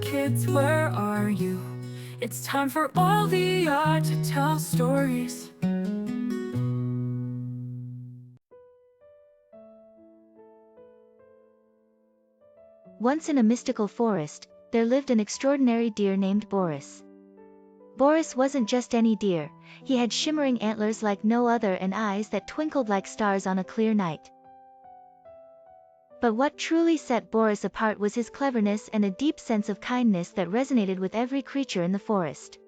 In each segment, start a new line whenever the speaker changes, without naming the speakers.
Kids, where are you? It's time for all the art to tell stories.
Once in a mystical forest, there lived an extraordinary deer named Boris. Boris wasn't just any deer, he had shimmering antlers like no other and eyes that twinkled like stars on a clear night. But what truly set Boris apart was his cleverness and a deep sense of kindness that resonated with every creature in the forest.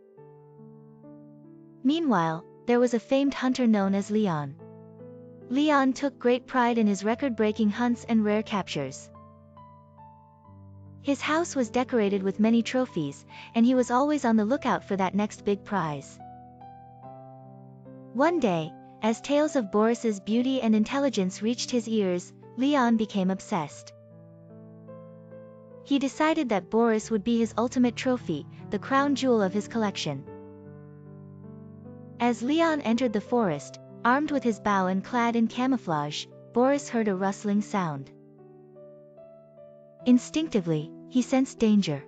Meanwhile, there was a famed hunter known as Leon. Leon took great pride in his record-breaking hunts and rare captures. His house was decorated with many trophies, and he was always on the lookout for that next big prize. One day, as tales of Boris's beauty and intelligence reached his ears, Leon became obsessed. He decided that Boris would be his ultimate trophy, the crown jewel of his collection. As Leon entered the forest, armed with his bow and clad in camouflage, Boris heard a rustling sound. Instinctively, he sensed danger.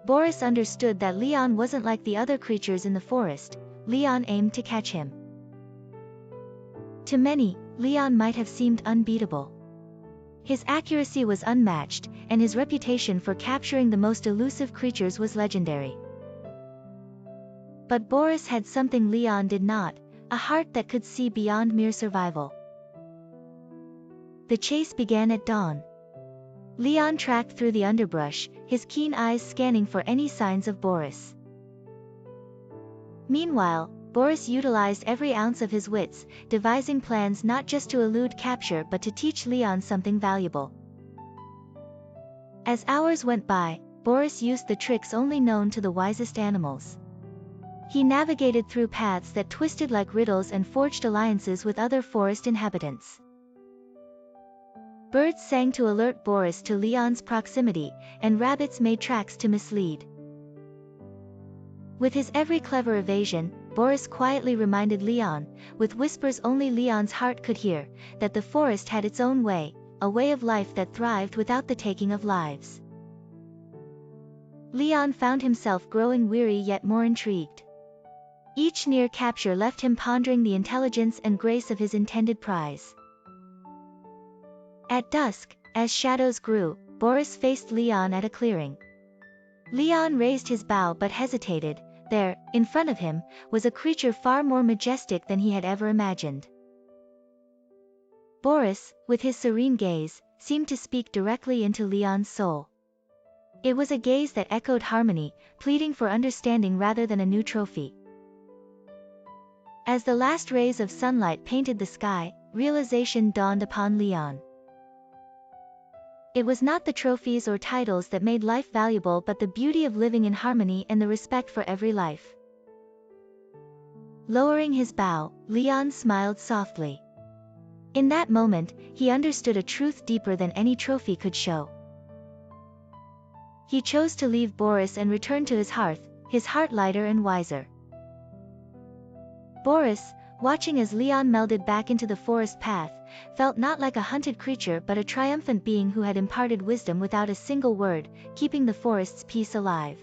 Boris understood that Leon wasn't like the other creatures in the forest. Leon aimed to catch him. To many, Leon might have seemed unbeatable. His accuracy was unmatched, and his reputation for capturing the most elusive creatures was legendary. But Boris had something Leon did not, a heart that could see beyond mere survival. The chase began at dawn. Leon tracked through the underbrush, his keen eyes scanning for any signs of Boris. Meanwhile, Boris utilized every ounce of his wits, devising plans not just to elude capture but to teach Leon something valuable. As hours went by, Boris used the tricks only known to the wisest animals. He navigated through paths that twisted like riddles and forged alliances with other forest inhabitants. Birds sang to alert Boris to Leon's proximity, and rabbits made tracks to mislead. With his every clever evasion, Boris quietly reminded Leon, with whispers only Leon's heart could hear, that the forest had its own way, a way of life that thrived without the taking of lives. Leon found himself growing weary yet more intrigued. Each near capture left him pondering the intelligence and grace of his intended prize. At dusk, as shadows grew, Boris faced Leon at a clearing. Leon raised his bow but hesitated. There, in front of him, was a creature far more majestic than he had ever imagined. Boris, with his serene gaze, seemed to speak directly into Leon's soul. It was a gaze that echoed harmony, pleading for understanding rather than a new trophy. As the last rays of sunlight painted the sky, realization dawned upon Leon. It was not the trophies or titles that made life valuable but the beauty of living in harmony and the respect for every life. Lowering his bow, Leon smiled softly. In that moment, he understood a truth deeper than any trophy could show. He chose to leave Boris and return to his heart lighter and wiser. Boris, watching as Leon melded back into the forest path, felt not like a hunted creature but a triumphant being who had imparted wisdom without a single word, keeping the forest's peace alive.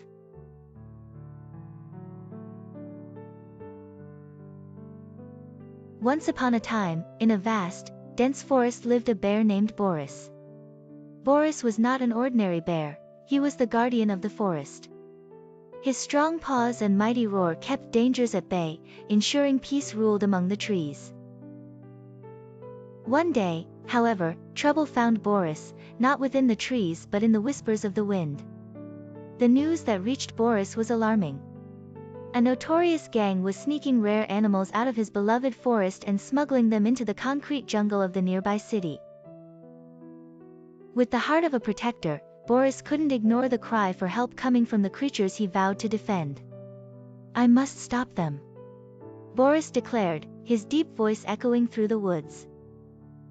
Once upon a time, in a vast, dense forest lived a bear named Boris. Boris was not an ordinary bear, he was the guardian of the forest. His strong paws and mighty roar kept dangers at bay, ensuring peace ruled among the trees. One day, however, trouble found Boris, not within the trees but in the whispers of the wind. The news that reached Boris was alarming. A notorious gang was sneaking rare animals out of his beloved forest and smuggling them into the concrete jungle of the nearby city. With the heart of a protector, Boris couldn't ignore the cry for help coming from the creatures he vowed to defend. "I must stop them," Boris declared, his deep voice echoing through the woods.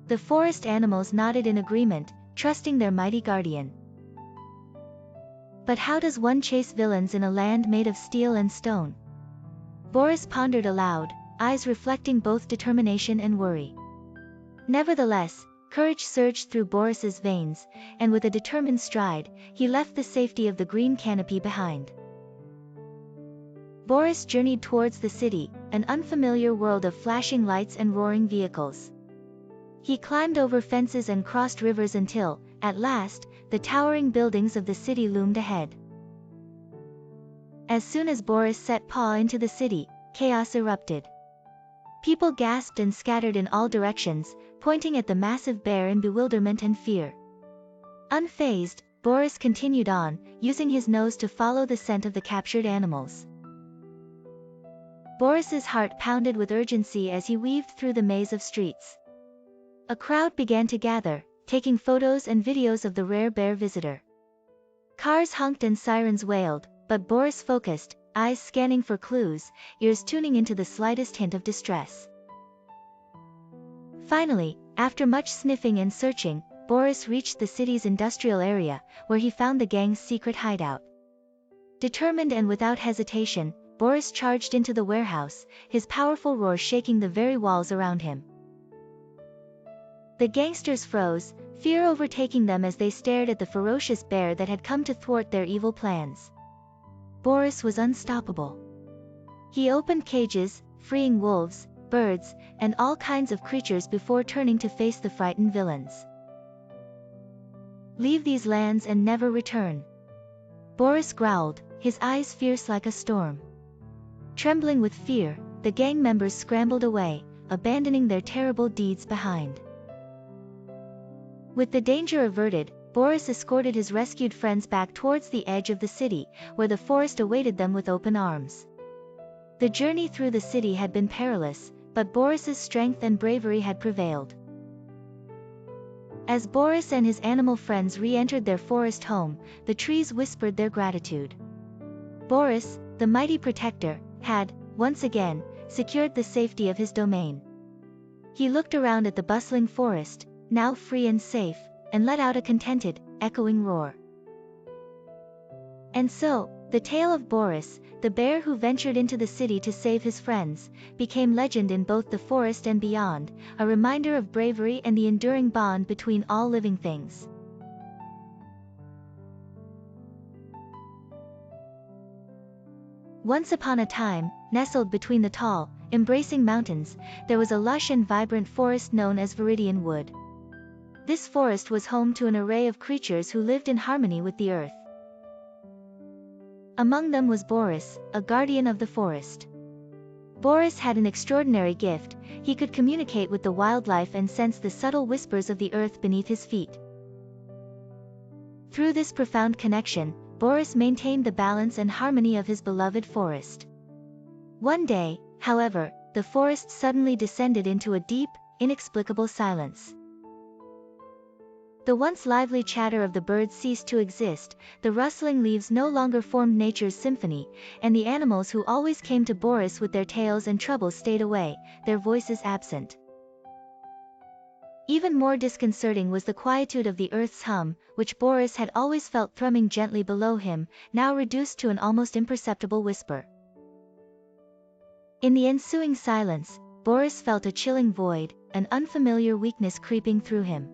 The forest animals nodded in agreement, trusting their mighty guardian. But how does one chase villains in a land made of steel and stone? Boris pondered aloud, eyes reflecting both determination and worry. Nevertheless, Courage surged through Boris's veins, and with a determined stride, he left the safety of the green canopy behind. Boris journeyed towards the city, an unfamiliar world of flashing lights and roaring vehicles. He climbed over fences and crossed rivers until, at last, the towering buildings of the city loomed ahead. As soon as Boris set paw into the city, chaos erupted. People gasped and scattered in all directions, pointing at the massive bear in bewilderment and fear. Unfazed, Boris continued on, using his nose to follow the scent of the captured animals. Boris's heart pounded with urgency as he weaved through the maze of streets. A crowd began to gather, taking photos and videos of the rare bear visitor. Cars honked and sirens wailed, but Boris focused, eyes scanning for clues, ears tuning into the slightest hint of distress. Finally, after much sniffing and searching, Boris reached the city's industrial area, where he found the gang's secret hideout. Determined and without hesitation, Boris charged into the warehouse, his powerful roar shaking the very walls around him. The gangsters froze, fear overtaking them as they stared at the ferocious bear that had come to thwart their evil plans. Boris was unstoppable. He opened cages, freeing wolves, birds, and all kinds of creatures before turning to face the frightened villains. "Leave these lands and never return," Boris growled, his eyes fierce like a storm. Trembling with fear, the gang members scrambled away, abandoning their terrible deeds behind. With the danger averted, Boris escorted his rescued friends back towards the edge of the city, where the forest awaited them with open arms. The journey through the city had been perilous, but Boris's strength and bravery had prevailed. As Boris and his animal friends re-entered their forest home, the trees whispered their gratitude. Boris, the mighty protector, had, once again, secured the safety of his domain. He looked around at the bustling forest, now free and safe, and let out a contented, echoing roar. And so, the tale of Boris, the bear who ventured into the city to save his friends, became legend in both the forest and beyond, a reminder of bravery and the enduring bond between all living things. Once upon a time, nestled between the tall, embracing mountains, there was a lush and vibrant forest known as Viridian Wood. This forest was home to an array of creatures who lived in harmony with the earth. Among them was Boris, a guardian of the forest. Boris had an extraordinary gift. He could communicate with the wildlife and sense the subtle whispers of the earth beneath his feet. Through this profound connection, Boris maintained the balance and harmony of his beloved forest. One day, however, the forest suddenly descended into a deep, inexplicable silence. The once lively chatter of the birds ceased to exist, the rustling leaves no longer formed nature's symphony, and the animals who always came to Boris with their tales and troubles stayed away, their voices absent. Even more disconcerting was the quietude of the earth's hum, which Boris had always felt thrumming gently below him, now reduced to an almost imperceptible whisper. In the ensuing silence, Boris felt a chilling void, an unfamiliar weakness creeping through him.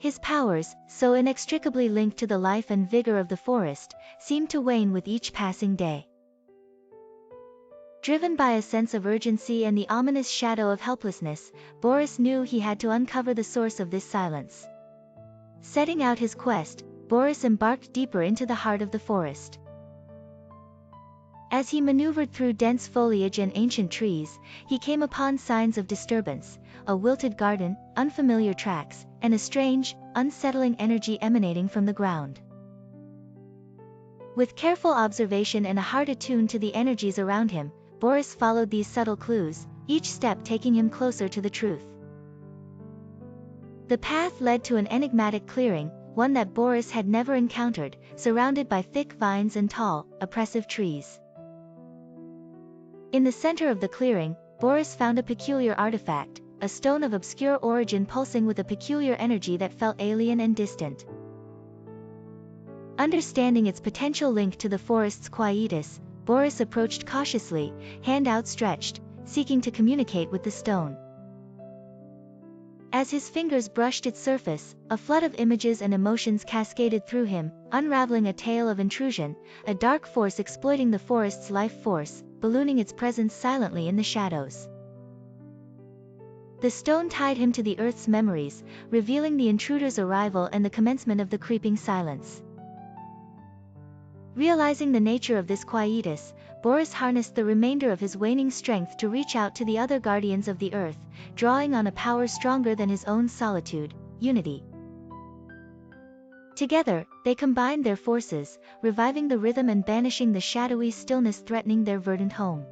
His powers, so inextricably linked to the life and vigor of the forest, seemed to wane with each passing day. Driven by a sense of urgency and the ominous shadow of helplessness, Boris knew he had to uncover the source of this silence. Setting out his quest, Boris embarked deeper into the heart of the forest. As he maneuvered through dense foliage and ancient trees, he came upon signs of disturbance, a wilted garden, unfamiliar tracks, and a strange, unsettling energy emanating from the ground. With careful observation and a heart attuned to the energies around him, Boris followed these subtle clues, each step taking him closer to the truth. The path led to an enigmatic clearing, one that Boris had never encountered, surrounded by thick vines and tall, oppressive trees. In the center of the clearing, Boris found a peculiar artifact, a stone of obscure origin pulsing with a peculiar energy that felt alien and distant. Understanding its potential link to the forest's quietus, Boris approached cautiously, hand outstretched, seeking to communicate with the stone. As his fingers brushed its surface, a flood of images and emotions cascaded through him, unraveling a tale of intrusion, a dark force exploiting the forest's life force, ballooning its presence silently in the shadows. The stone tied him to the earth's memories, revealing the intruder's arrival and the commencement of the creeping silence. Realizing the nature of this quietus, Boris harnessed the remainder of his waning strength to reach out to the other guardians of the earth, drawing on a power stronger than his own solitude, unity. Together, they combined their forces, reviving the rhythm and banishing the shadowy stillness threatening their verdant home.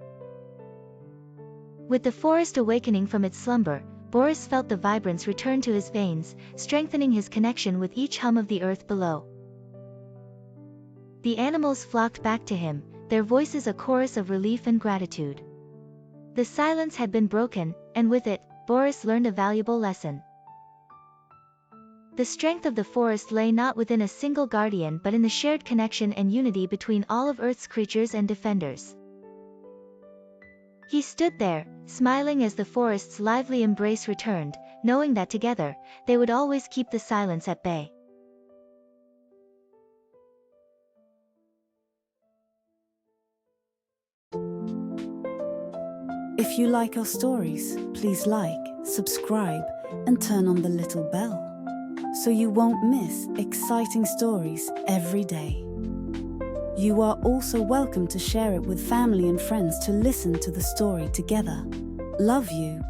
With the forest awakening from its slumber, Boris felt the vibrance return to his veins, strengthening his connection with each hum of the earth below. The animals flocked back to him, their voices a chorus of relief and gratitude. The silence had been broken, and with it, Boris learned a valuable lesson. The strength of the forest lay not within a single guardian but in the shared connection and unity between all of Earth's creatures and defenders. He stood there, smiling as the forest's lively embrace returned, knowing that together, they would always keep the silence at bay.
If you like our stories, please like, subscribe, and turn on the little bell, so you won't miss exciting stories every day. You are also welcome to share it with family and friends to listen to the story together. Love you.